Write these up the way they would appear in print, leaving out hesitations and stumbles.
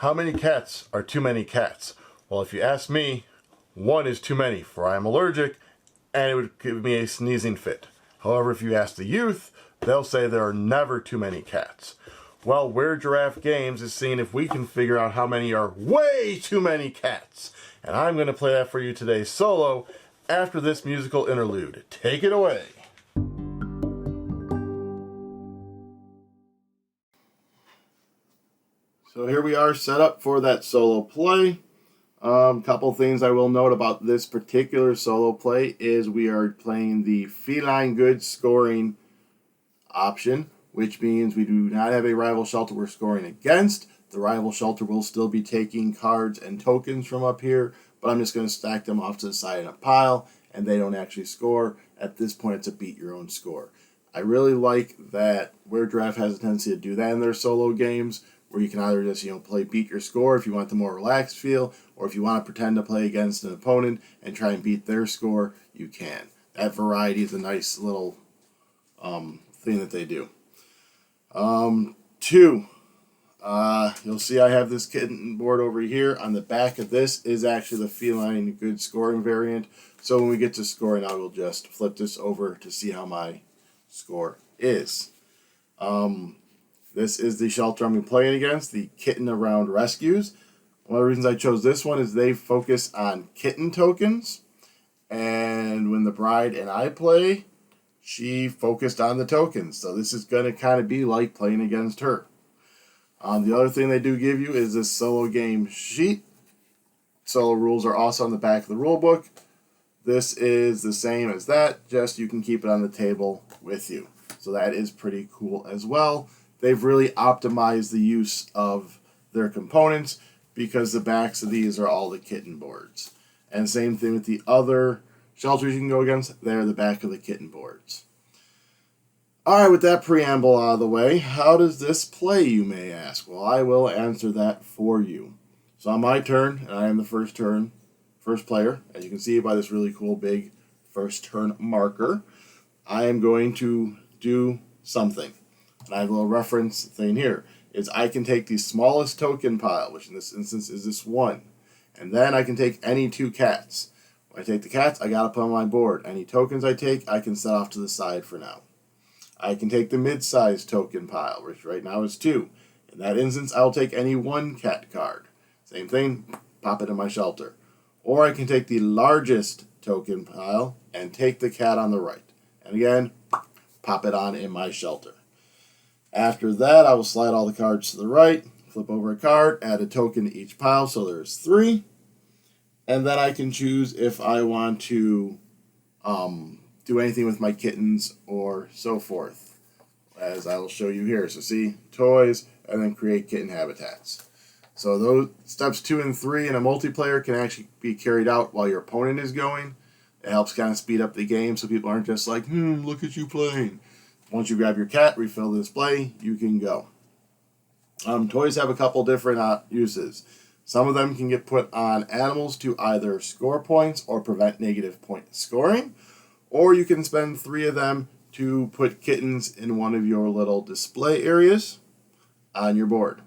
How many cats are too many cats? Well, if you ask me, one is too many, for I am allergic, and it would give me a sneezing fit. However, if you ask the youth, they'll say there are never too many cats. Well, we're Giraffe Games is seeing if we can figure out how many are way too many cats. And I'm going to play that for you today solo after this musical interlude. Take it away. So here we are set up for that solo play. Couple things I will note about this particular solo play is we are playing the feline good scoring option, which means we do not have a rival shelter we're scoring against. The rival shelter will still be taking cards and tokens from up here, but I'm just going to stack them off to the side in a pile, and they don't actually score. At this point, it's a beat your own score. I really like that where Giraffe has a tendency to do that in their solo games, where you can either just play beat your score if you want the more relaxed feel, or if you want to pretend to play against an opponent and try and beat their score, you can. That variety is a nice little thing that they do. Two, you'll see I have this kitten board over here. On the back of this is actually the feline good scoring variant. So when we get to scoring, I will just flip this over to see how my score is. This is the shelter I'm playing against, the Kitten Around Rescues. One of the reasons I chose this one is they focus on kitten tokens. And when the bride and I play, she focused on the tokens. So this is going to kind of be like playing against her. The other thing they do give you is this solo game sheet. Solo rules are also on the back of the rule book. This is the same as that, just you can keep it on the table with you. So that is pretty cool as well. They've really optimized the use of their components because the backs of these are all the kitten boards. And same thing with the other shelters you can go against, they're the back of the kitten boards. Alright, with that preamble out of the way, how does this play, you may ask? Well, I will answer that for you. So on my turn, and I am the first player, as you can see by this really cool big first turn marker, I am going to do something. And I have a little reference thing here, is I can take the smallest token pile, which in this instance is this one, and then I can take any two cats. When I take the cats, I gotta put on my board. Any tokens I take, I can set off to the side for now. I can take the mid-sized token pile, which right now is 2. In that instance, I'll take any one cat card. Same thing, pop it in my shelter. Or I can take the largest token pile and take the cat on the right. And again, pop it on in my shelter. After that, I will slide all the cards to the right, flip over a card, add a token to each pile, so there's 3. And then I can choose if I want to do anything with my kittens or so forth, as I will show you here. So see, toys, and then create kitten habitats. So those steps 2 and 3 in a multiplayer can actually be carried out while your opponent is going. It helps kind of speed up the game so people aren't just like, look at you playing. Once you grab your cat, refill the display, you can go. Toys have a couple different uses. Some of them can get put on animals to either score points or prevent negative point scoring. Or you can spend 3 of them to put kittens in one of your little display areas on your board.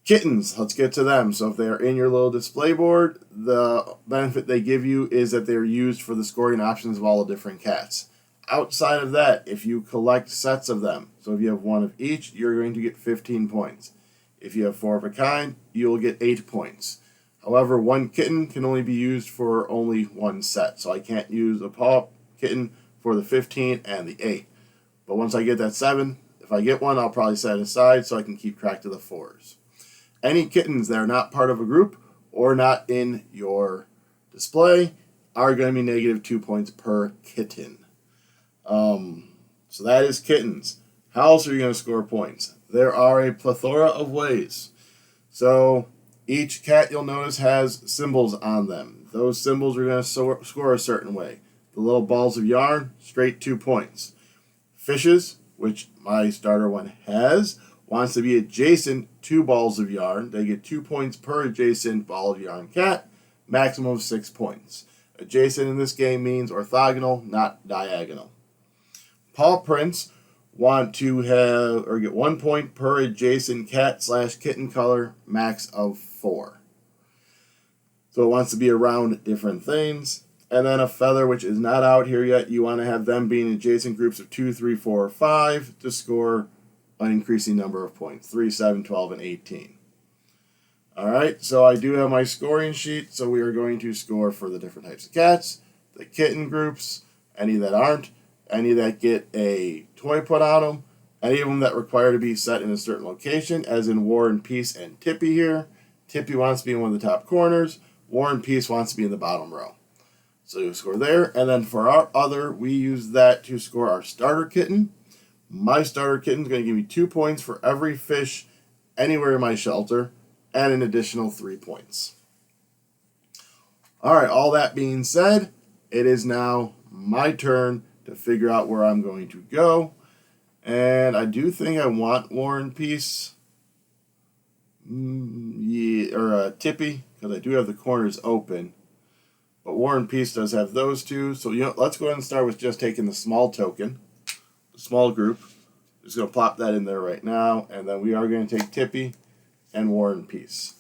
Kittens, let's get to them. So if they are in your little display board, the benefit they give you is that they're used for the scoring options of all the different cats. Outside of that, if you collect sets of them, so if you have 1 of each, you're going to get 15 points. If you have 4 of a kind, you will get 8 points. However, 1 kitten can only be used for only 1 set, so I can't use a paw kitten for the 15 and the 8. But once I get that 7, if I get 1, I'll probably set it aside so I can keep track of the 4s. Any kittens that are not part of a group or not in your display are going to be negative 2 points per kitten. So that is kittens. How else are you going to score points? There are a plethora of ways. So each cat, you'll notice, has symbols on them. Those symbols are going to score a certain way. The little balls of yarn, straight 2 points. Fishes, which my starter one has, wants to be adjacent to balls of yarn. They get 2 points per adjacent ball of yarn cat, maximum of 6 points. Adjacent in this game means orthogonal, not diagonal. Paw prints want to have or get 1 point per adjacent cat/kitten color, max of 4. So it wants to be around different things. And then a feather, which is not out here yet, you want to have them be in adjacent groups of 2, 3, 4, or 5 to score an increasing number of points, 3, 7, 12, and 18. Alright, so I do have my scoring sheet, so we are going to score for the different types of cats, the kitten groups, any that aren't, any that get a toy put on them, any of them that require to be set in a certain location, as in War and Peace and Tippy here. Tippy wants to be in one of the top corners, War and Peace wants to be in the bottom row. So you score there, and then for our other, we use that to score our starter kitten. My starter kitten is going to give me 2 points for every fish anywhere in my shelter, and an additional 3 points. Alright, all that being said, it is now my turn to figure out where I'm going to go. And I do think I want War and Peace. Or Tippy, because I do have the corners open. But War and Peace does have those two. So let's go ahead and start with just taking the small token, the small group. Just going to plop that in there right now. And then we are going to take Tippy and War and Peace.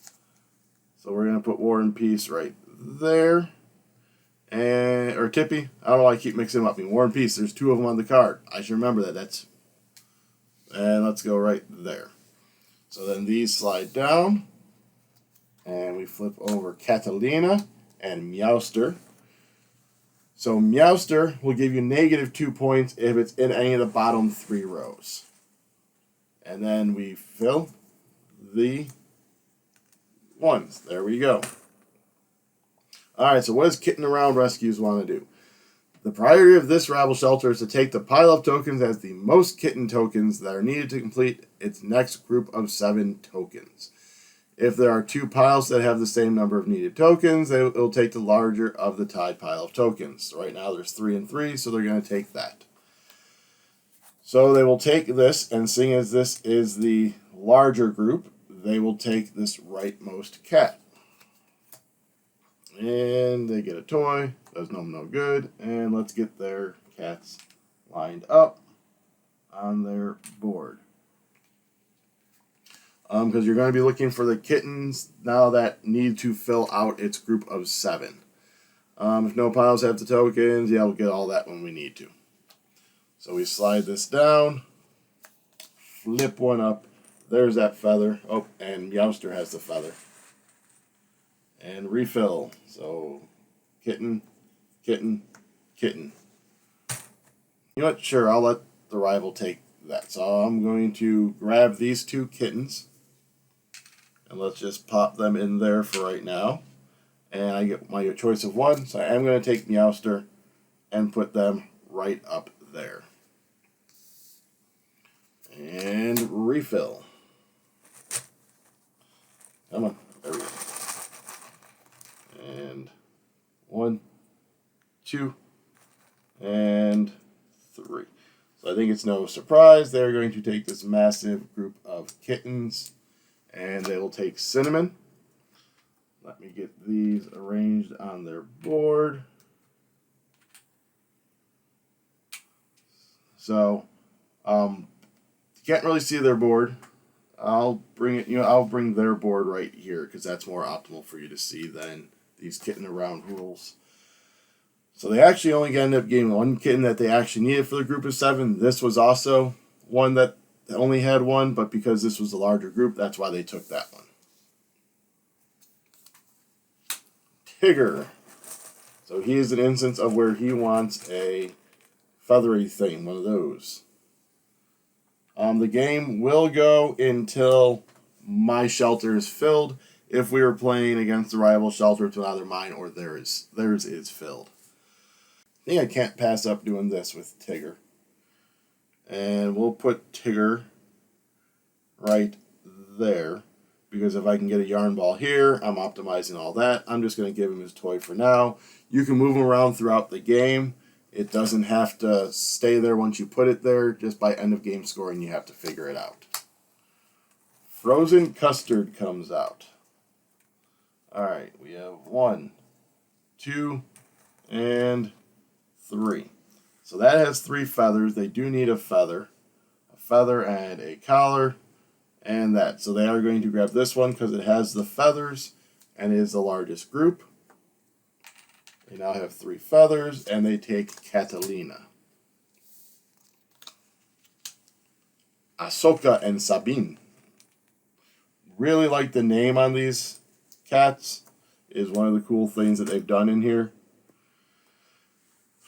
So we're going to put War and Peace right there. Or Tippy. I don't know why I keep mixing them up. I mean, War and Peace, there's 2 of them on the card. I should remember that. And let's go right there. So then these slide down. And we flip over Catalina and Meowster. So Meowster will give you negative 2 points if it's in any of the bottom 3 rows. And then we fill the ones. There we go. Alright, so what does Kitten Around Rescues want to do? The priority of this rabble shelter is to take the pile of tokens as the most kitten tokens that are needed to complete its next group of 7 tokens. If there are 2 piles that have the same number of needed tokens, it'll take the larger of the tied pile of tokens. So right now there's 3 and 3, so they're going to take that. So they will take this, and seeing as this is the larger group, they will take this rightmost cat. And they get a toy. Does them no good. And let's get their cats lined up on their board. Because you're going to be looking for the kittens now that need to fill out its group of 7. If no piles have the tokens, yeah, we'll get all that when we need to. So we slide this down, flip one up. There's that feather. Oh, and Meowster has the feather. And refill. So kitten, kitten, kitten. You know what? Sure, I'll let the rival take that. So I'm going to grab these 2 kittens. And let's just pop them in there for right now. And I get my choice of 1. So I am going to take Meowster and put them right up there. And refill. Come on. There we go. And 1, 2, and 3. So I think it's no surprise they're going to take this massive group of kittens. And they will take Cinnamon. Let me get these arranged on their board. So, you can't really see their board. I'll bring it. I'll bring their board right here because that's more optimal for you to see than these kitten around rules. So they actually only end up getting 1 kitten that they actually needed for the group of 7. This was also one that only had 1, but because this was a larger group, that's why they took that one. Tigger. So he is an instance of where he wants a feathery thing, one of those. The game will go until my shelter is filled. If we were playing against the rival shelter to either mine or theirs is filled. I think I can't pass up doing this with Tigger. And we'll put Tigger right there. Because if I can get a yarn ball here, I'm optimizing all that. I'm just going to give him his toy for now. You can move him around throughout the game. It doesn't have to stay there once you put it there. Just by end of game scoring, you have to figure it out. Frozen Custard comes out. Alright, we have 1, 2, and 3. So that has 3 feathers. They do need a feather. feather and a collar, and that. So they are going to grab this one because it has the feathers and is the largest group. They now have 3 feathers, and they take Catalina. Ahsoka and Sabine. Really like the name on these cats. Is one of the cool things that they've done in here.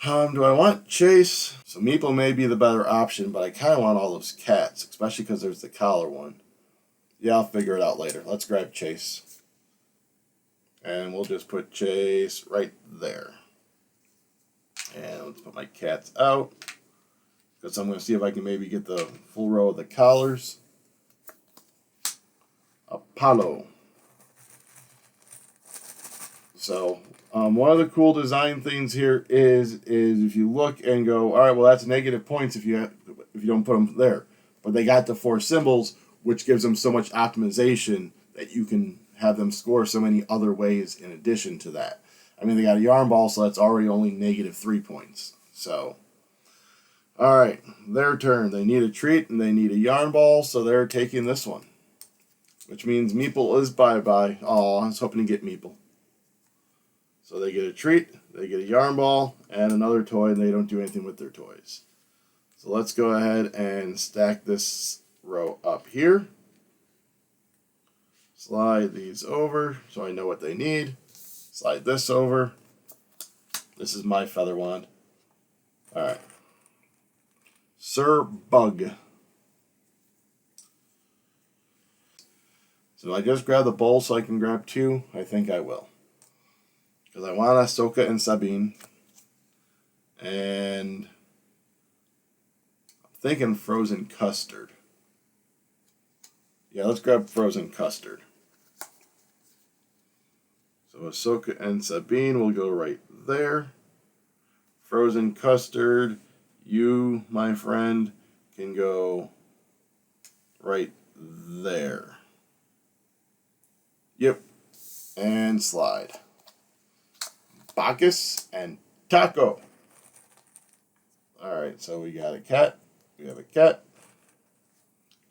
Do I want Chase? So Meeple may be the better option, but I kind of want all those cats, especially because there's the collar one. Yeah, I'll figure it out later. Let's grab Chase. And we'll just put Chase right there. And let's put my cats out. Because I'm going to see if I can maybe get the full row of the collars. Apollo. So, one of the cool design things here is if you look and go, all right, well, that's negative points if you don't put them there. But they got the 4 symbols, which gives them so much optimization that you can have them score so many other ways in addition to that. I mean, they got a yarn ball, so that's already only negative 3 points. So, all right, their turn. They need a treat and they need a yarn ball, so they're taking this one. Which means Meeple is bye-bye. Oh, I was hoping to get Meeple. So they get a treat, they get a yarn ball, and another toy, and they don't do anything with their toys. So let's go ahead and stack this row up here. Slide these over so I know what they need. Slide this over. This is my feather wand. Alright. Sir Bug. So I just grab the bowl so I can grab 2? I think I will. Because I want Ahsoka and Sabine. And I'm thinking frozen custard. Yeah, let's grab frozen custard. So Ahsoka and Sabine will go right there. Frozen custard, you, my friend, can go right there. Yep. And slide. Bacchus and Taco. Alright, so we got a cat. We have a cat.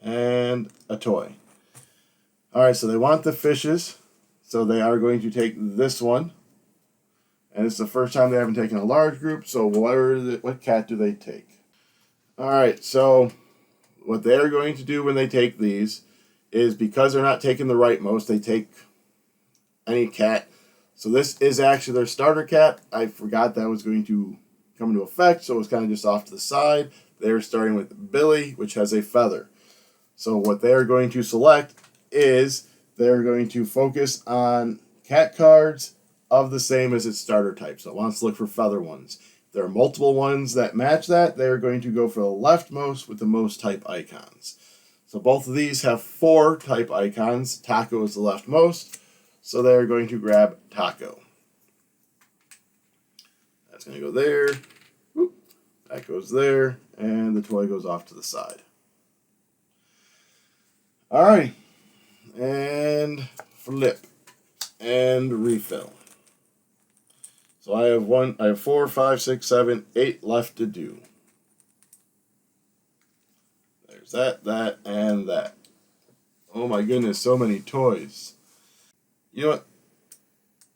And a toy. Alright, so they want the fishes. So they are going to take this one. And it's the first time they haven't taken a large group. So what cat do they take? Alright, so what they are going to do when they take these is because they're not taking the rightmost, they take any cat. So this is actually their starter cat. I forgot that was going to come into effect, so it was kind of just off to the side. They're starting with Billy, which has a feather. So what they're going to select is they're going to focus on cat cards of the same as its starter type. So it wants to look for feather ones. If there are multiple ones that match that, they're going to go for the leftmost with the most type icons. So both of these have 4 type icons. Taco is the leftmost. So they're going to grab Taco. That's going to go there. Whoop. That goes there. And the toy goes off to the side. Alright. And flip. And refill. So I have 4, 5, 6, 7, 8 left to do. There's that, and that. Oh my goodness, so many toys. You know what?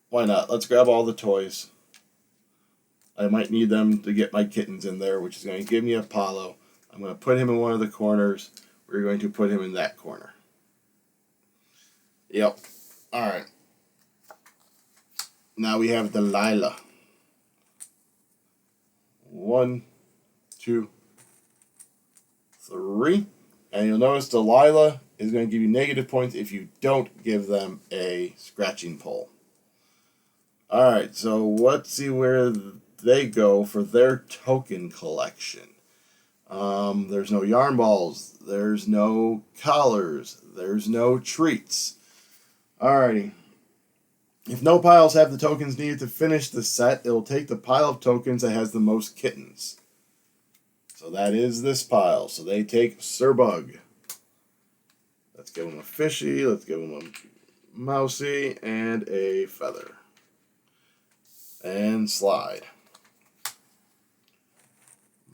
Why not? Let's grab all the toys. I might need them to get my kittens in there, which is going to give me Apollo. I'm going to put him in one of the corners. We're going to put him in that corner. Yep. Alright. Now we have Delilah. 1, 2, 3. And you'll notice Delilah is going to give you negative points if you don't give them a scratching pole. Alright, so let's see where they go for their token collection. There's no yarn balls. There's no collars. There's no treats. Alrighty. If no piles have the tokens needed to finish the set, it will take the pile of tokens that has the most kittens. So that is this pile. So they take Sir Bug. Let's give him a fishy. Let's give him a mousy and a feather. And slide.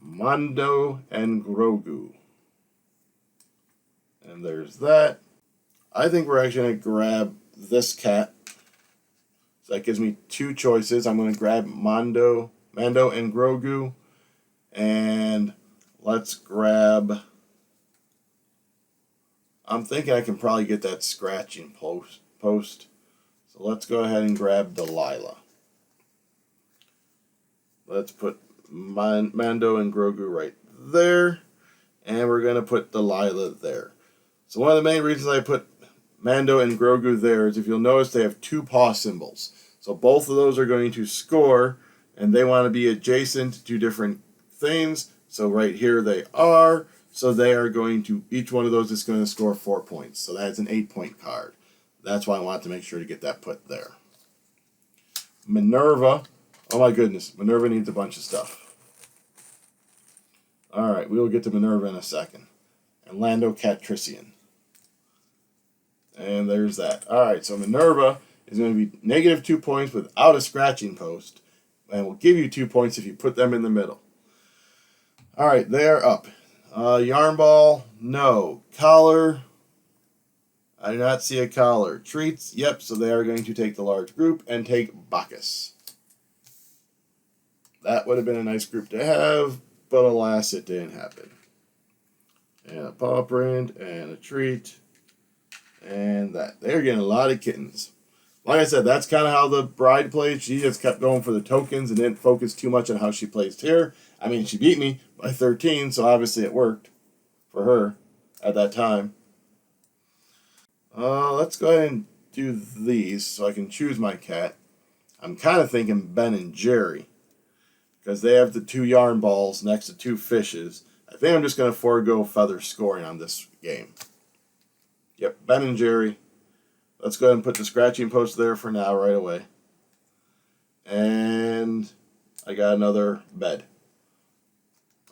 Mando and Grogu. And there's that. I think we're actually going to grab this cat. So that gives me two choices. I'm going to grab Mando and Grogu. And let's grab... I'm thinking I can probably get that scratching post. So let's go ahead and grab Delilah. Let's put Mando and Grogu right there. And we're going to put Delilah there. So one of the main reasons I put Mando and Grogu there is if you'll notice they have two paw symbols. So both of those are going to score, and they want to be adjacent to different things. So right here they are. So they are going to, each one of those is going to score 4 points. So that's an 8-point card. That's why I want to make sure to get that put there. Minerva. Oh my goodness. Minerva needs a bunch of stuff. Alright, we will get to Minerva in a second. And Lando Calrissian. And there's that. Alright, so Minerva is going to be negative 2 points without a scratching post. And will give you 2 points if you put them in the middle. Alright, they are up. Yarn ball, no. Collar, I do not see a collar. Treats, yep, so they are going to take the large group and take Bacchus. That would have been a nice group to have, but alas, it didn't happen. And a paw print, and a treat, and that. They're getting a lot of kittens. Like I said, that's kind of how the bride played. She just kept going for the tokens and didn't focus too much on how she plays here. I mean, she beat me by 13, so obviously it worked for her at that time. Let's go ahead and do these so I can choose my cat. I'm kind of thinking Ben and Jerry because they have the 2 yarn balls next to 2 fishes. I think I'm just going to forego feather scoring on this game. Yep, Ben and Jerry. Let's go ahead and put the scratching post there for now right away. And I got another bed.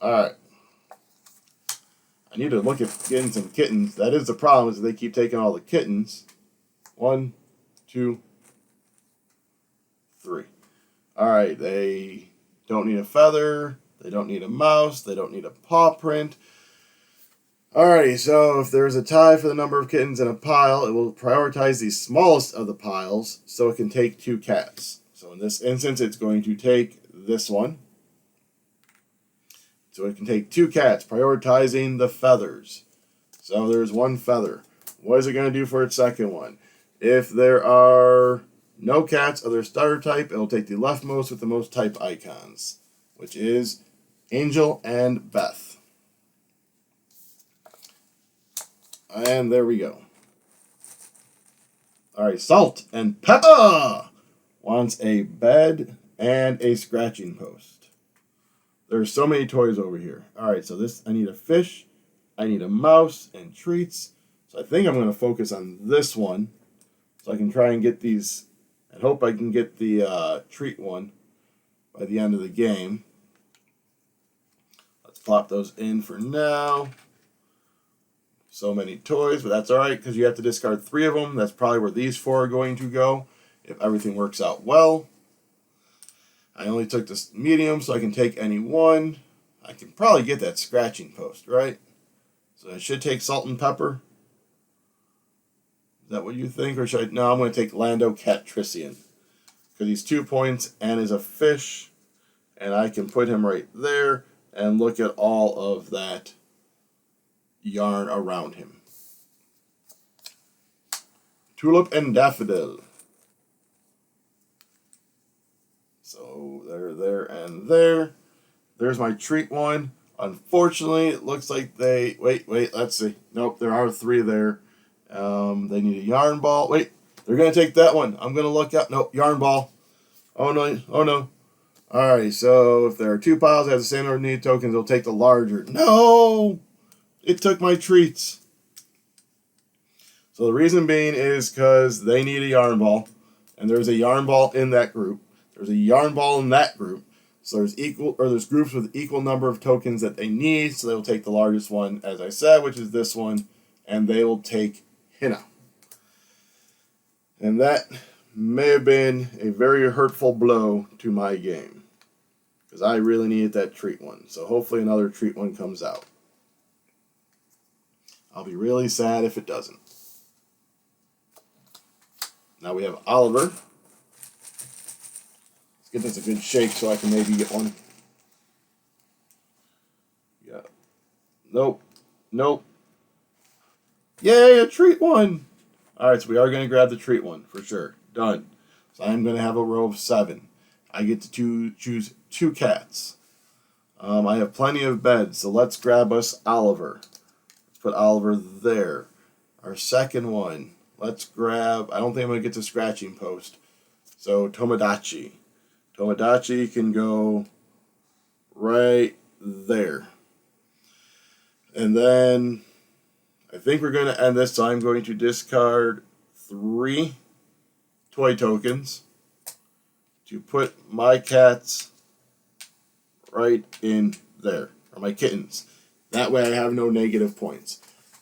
Alright. I need to look at getting some kittens. That is the problem, is they keep taking all the kittens. 1, 2, 3. Alright, they don't need a feather. They don't need a mouse. They don't need a paw print. Alrighty, so if there's a tie for the number of kittens in a pile, it will prioritize the smallest of the piles so it can take 2 cats. So in this instance, it's going to take this one. So it can take 2 cats, prioritizing the feathers. So there's 1 feather. What is it going to do for its second one? If there are no cats of their starter type, it will take the leftmost with the most type icons, which is Angel and Beth. And there we go. Alright, Salt and Pepper wants a bed and a scratching post. There's so many toys over here. Alright, so this, I need a fish, I need a mouse, and treats. So I think I'm going to focus on this one. So I can try and get these, and hope I can get the treat one by the end of the game. Let's plop those in for now. So many toys, but that's alright because you have to discard 3 of them. That's probably where these 4 are going to go if everything works out well. I only took this medium, so I can take any one. I can probably get that scratching post, right? So I should take Salt and Pepper. Is that what you think? Or should I? No, I'm going to take Lando Calrissian. Because he's 2 points and is a fish. And I can put him right there and look at all of that yarn around him. Tulip and Daffodil. So there and there. There's my treat one. Unfortunately, it looks like they... Wait, let's see. Nope, there are 3 there. They need a yarn ball. Wait, they're going to take that one. I'm going to look up. Nope, yarn ball. Oh, no. Alright, so if there are 2 piles that have the same number of needed tokens, they'll take the larger. No! It took my treats. So the reason being is because they need a yarn ball. And there's a yarn ball in that group. There's a yarn ball in that group. So there's groups with equal number of tokens that they need. So they will take the largest one, as I said, which is this one. And they will take Hina. And that may have been a very hurtful blow to my game. Because I really needed that treat one. So hopefully another treat one comes out. I'll be really sad if it doesn't. Now we have Oliver. Let's give this a good shake so I can maybe get one. Yeah. Nope. Nope. Yay, a treat one. Alright, so we are going to grab the treat one for sure. Done. So I'm going to have a row of 7. I get to choose 2 cats. I have plenty of beds, so let's grab us Oliver. Let's put Oliver there. Our second one. Let's grab, I don't think I'm going to get to scratching post. So Tomodachi. Tomodachi can go right there. And then I think we're going to end this, so I'm going to discard 3 toy tokens to put my cats right in there, or my kittens. That way I have no negative points.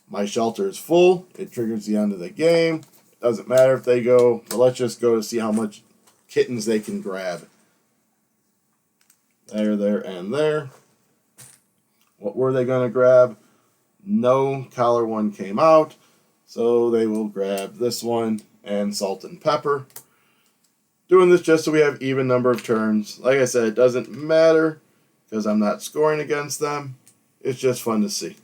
My shelter is full. It triggers the end of the game. Doesn't matter if they go, but let's just go to see how much kittens they can grab. There, and there. What were they going to grab? No collar one came out, so they will grab this one and salt and pepper. Doing this just so we have even number of turns. Like I said, it doesn't matter because I'm not scoring against them. It's just fun to see.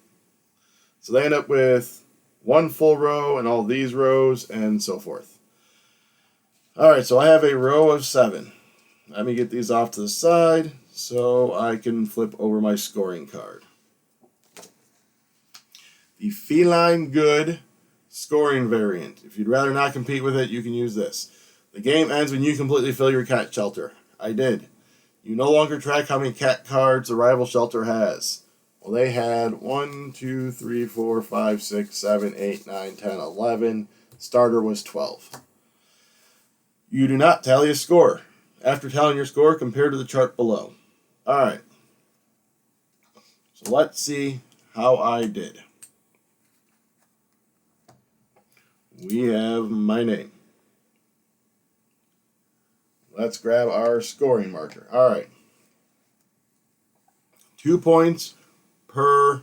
So they end up with 1 full row and all these rows and so forth. Alright, so I have a row of 7. Let me get these off to the side so I can flip over my scoring card. The Feline Good scoring variant. If you'd rather not compete with it, you can use this. The game ends when you completely fill your cat shelter. I did. You no longer track how many cat cards the rival shelter has. Well, they had 1, 2, 3, 4, 5, 6, 7, 8, 9, 10, 11. Starter was 12. You do not tally a score. After tallying your score, compare to the chart below. Alright. So let's see how I did. We have my name. Let's grab our scoring marker. Alright. 2 points per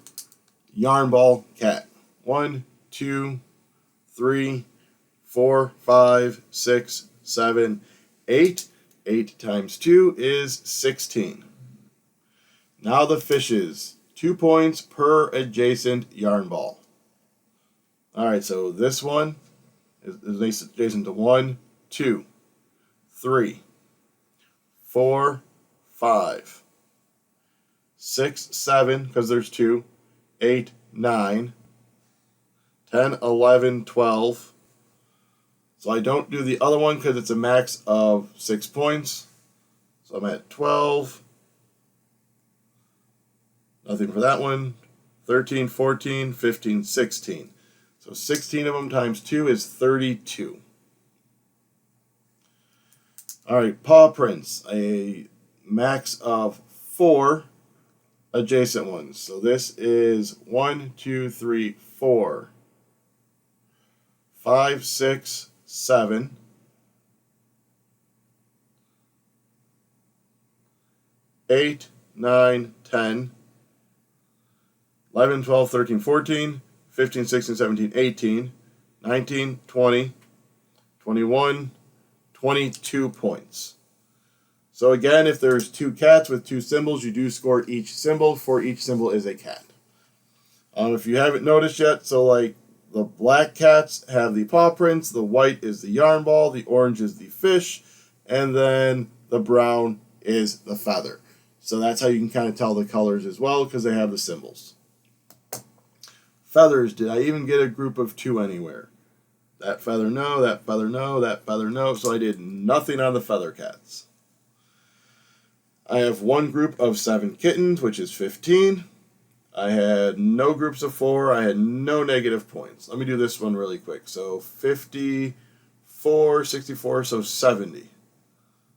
yarn ball cat. 1, 2, 3, 4, 5, 6, 7, 8. 8 times 2 is 16. Now the fishes. 2 points per adjacent yarn ball. Alright, so this one is adjacent to 1, 2, 3, 4, 5, 6, 7, because there's 2, 8, 9, 10, 11, 12. So I don't do the other one because it's a max of 6 points. So I'm at 12. Nothing for that one. 13, 14, 15, 16. So 16 of them times 2 is 32. Alright, paw prints. A max of 4 adjacent ones. So this is 1, 2, 3, 4, 5, 6, 7, 8, 9, 10, 11, 12, 13, 14, 15, 16, 17, 18, 19, 20, 21, 22 points. So again, if there's 2 cats with 2 symbols, you do score each symbol. For each symbol is a cat. If you haven't noticed yet, so like the black cats have the paw prints, the white is the yarn ball, the orange is the fish, and then the brown is the feather. So that's how you can kind of tell the colors as well, because they have the symbols. Feathers, did I even get a group of 2 anywhere? That feather no, that feather no, that feather no, so I did nothing on the feather cats. I have 1 group of 7 kittens, which is 15. I had no groups of 4. I had no negative points. Let me do this one really quick. So 54, 64, so 70.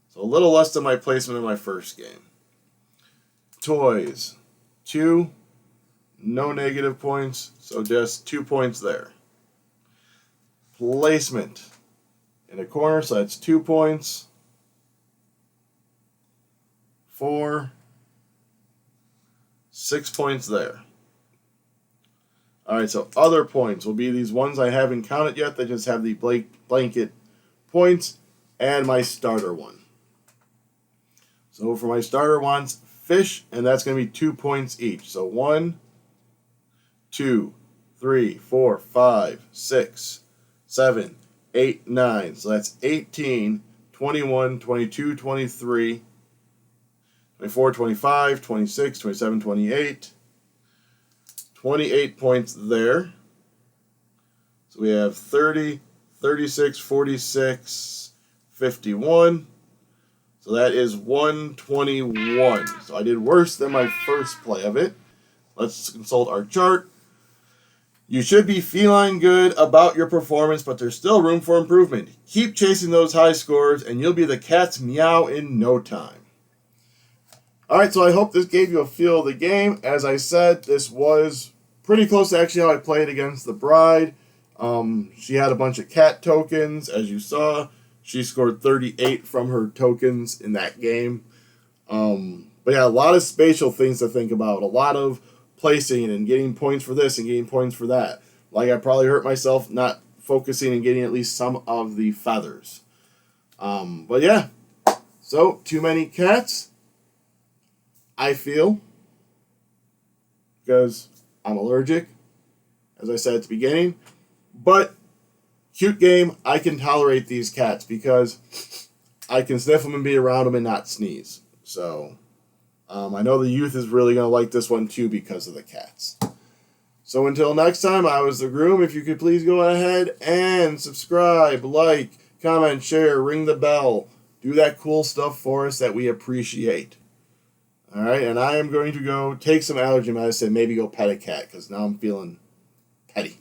So a little less than my placement in my first game. Toys. 2. No negative points, so just 2 points there. Placement. In a corner, so that's 2 points. 4. 6 points there. All right, so other points will be these ones I haven't counted yet. They just have the blanket points and my starter one. So for my starter ones, fish, and that's going to be 2 points each. So 1, 2, 3, 4, 5, 6, 7, 8, 9. So that's 18, 21, 22, 23, 24, 25, 26, 27, 28. 28 points there. So we have 30, 36, 46, 51. So that is 121. So I did worse than my first play of it. Let's consult our chart. You should be feeling good about your performance, but there's still room for improvement. Keep chasing those high scores, and you'll be the cat's meow in no time. All right, so I hope this gave you a feel of the game. As I said, this was pretty close to actually how I played against the bride. She had a bunch of cat tokens, as you saw. She scored 38 from her tokens in that game. But yeah, a lot of spatial things to think about. A lot of placing and getting points for this and getting points for that. Like I probably hurt myself not focusing and getting at least some of the feathers. But yeah, so too many cats, I feel, because I'm allergic, as I said at the beginning. But cute game, I can tolerate these cats because I can sniff them and be around them and not sneeze. So I know the youth is really going to like this one too because of the cats. So until next time, I was the Groom. If you could please go ahead and subscribe, like, comment, share, ring the bell. Do that cool stuff for us that we appreciate. All right, and I am going to go take some allergy medicine, maybe go pet a cat because now I'm feeling petty.